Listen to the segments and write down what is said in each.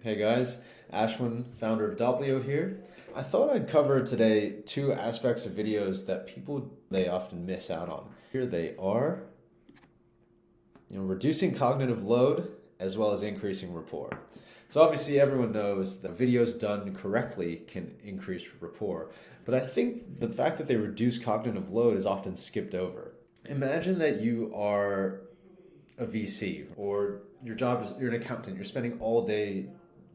Hey guys, Ashwin, founder of Doppelio here. I thought I'd cover today two aspects of videos that people they often miss out on. Here they are, reducing cognitive load as well as increasing rapport. So obviously everyone knows that videos done correctly can increase rapport, but I think the fact that they reduce cognitive load is often skipped over. Imagine that you are a VC or your job is you're an accountant, you're spending all day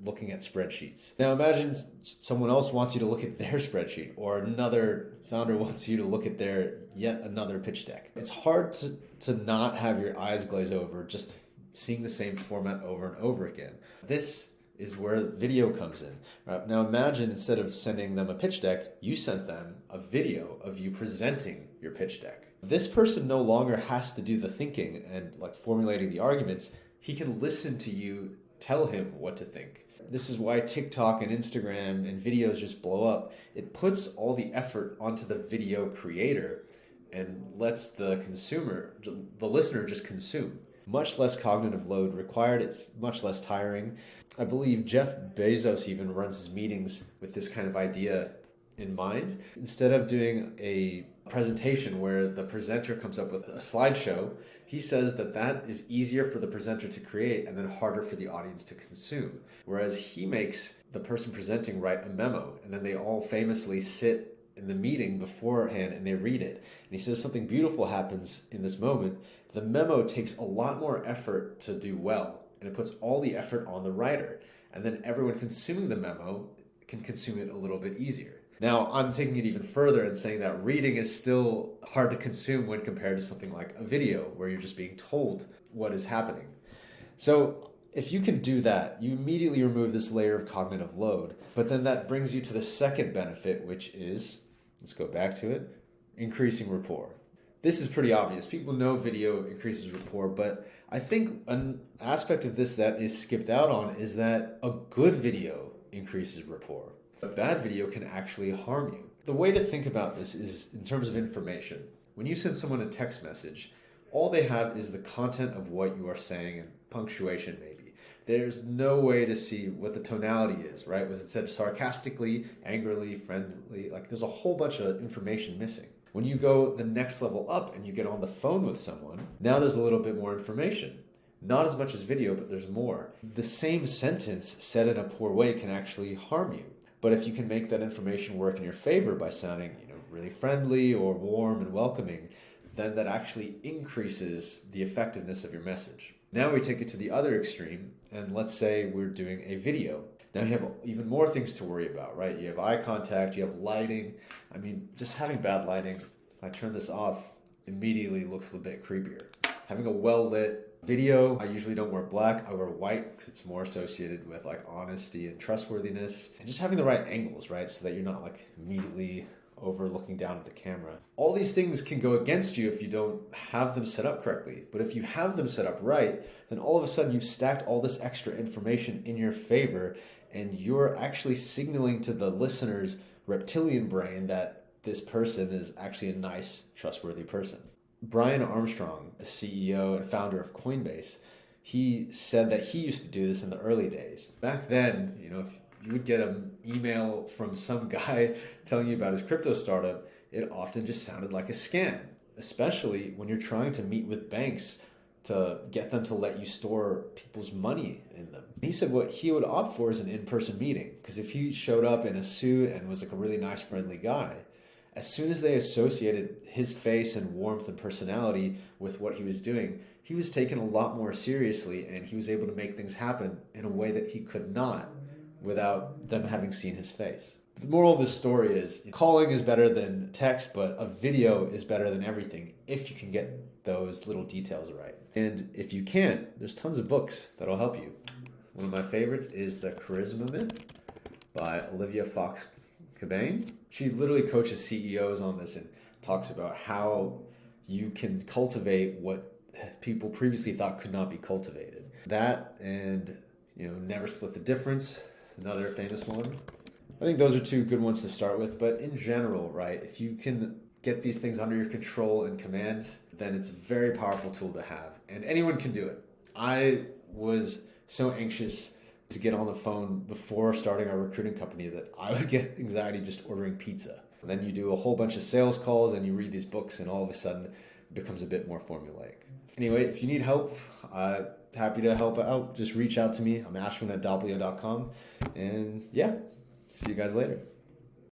looking at spreadsheets. Now imagine someone else wants you to look at their spreadsheet, or another founder wants you to look at their yet another pitch deck. It's hard to not have your eyes glaze over just seeing the same format over and over again. This is where video comes in. Right? Now imagine instead of sending them a pitch deck, you sent them a video of you presenting your pitch deck. This person no longer has to do the thinking and formulating the arguments. He can listen to you tell him what to think. This is why TikTok and Instagram and videos just blow up. It puts all the effort onto the video creator and lets the consumer, the listener, just consume. Much less cognitive load required. It's much less tiring. I believe Jeff Bezos even runs his meetings with this kind of idea in mind. Instead of doing a presentation where the presenter comes up with a slideshow, he says that is easier for the presenter to create and then harder for the audience to consume. Whereas he makes the person presenting write a memo, and then they all famously sit in the meeting beforehand and they read it. And he says something beautiful happens in this moment. The memo takes a lot more effort to do well, and it puts all the effort on the writer. And then everyone consuming the memo can consume it a little bit easier. Now, I'm taking it even further and saying that reading is still hard to consume when compared to something like a video where you're just being told what is happening. So if you can do that, you immediately remove this layer of cognitive load. But then that brings you to the second benefit, which is, let's go back to it, increasing rapport. This is pretty obvious. People know video increases rapport, but I think an aspect of this that is skipped out on is that a good video increases rapport. A bad video can actually harm you. The way to think about this is in terms of information. When you send someone a text message, all they have is the content of what you are saying and punctuation maybe. There's no way to see what the tonality is, right? Was it said sarcastically, angrily, friendly? There's a whole bunch of information missing. When you go the next level up and you get on the phone with someone, now there's a little bit more information. Not as much as video, but there's more. The same sentence said in a poor way can actually harm you. But if you can make that information work in your favor by sounding, really friendly or warm and welcoming, then that actually increases the effectiveness of your message. Now we take it to the other extreme, and let's say we're doing a video. Now you have even more things to worry about, right? You have eye contact, you have lighting. Just having bad lighting, if I turn this off, immediately looks a little bit creepier. Having a well-lit video, I usually don't wear black, I wear white because it's more associated with honesty and trustworthiness. And just having the right angles, right? So that you're not immediately over looking down at the camera. All these things can go against you if you don't have them set up correctly. But if you have them set up right, then all of a sudden you've stacked all this extra information in your favor, and you're actually signaling to the listener's reptilian brain that this person is actually a nice, trustworthy person. Brian Armstrong, the CEO and founder of Coinbase, he said that he used to do this in the early days. Back then, if you would get an email from some guy telling you about his crypto startup, it often just sounded like a scam, especially when you're trying to meet with banks to get them to let you store people's money in them. He said what he would opt for is an in-person meeting, because if he showed up in a suit and was a really nice, friendly guy, as soon as they associated his face and warmth and personality with what he was doing, he was taken a lot more seriously, and he was able to make things happen in a way that he could not without them having seen his face. The moral of this story is calling is better than text, but a video is better than everything if you can get those little details right. And if you can't, there's tons of books that'll help you. One of my favorites is The Charisma Myth by Olivia Fox Cabane. She literally coaches CEOs on this and talks about how you can cultivate what people previously thought could not be cultivated. That and, Never Split the Difference, another famous one. I think those are two good ones to start with, but in general, right, if you can get these things under your control and command, then it's a very powerful tool to have, and anyone can do it. I was so anxious to get on the phone before starting our recruiting company that I would get anxiety just ordering pizza. And then you do a whole bunch of sales calls and you read these books, and all of a sudden it becomes a bit more formulaic. Anyway, if you need help, happy to help out. Just reach out to me. I'm Ashwin at Doppelio.com. And yeah, see you guys later.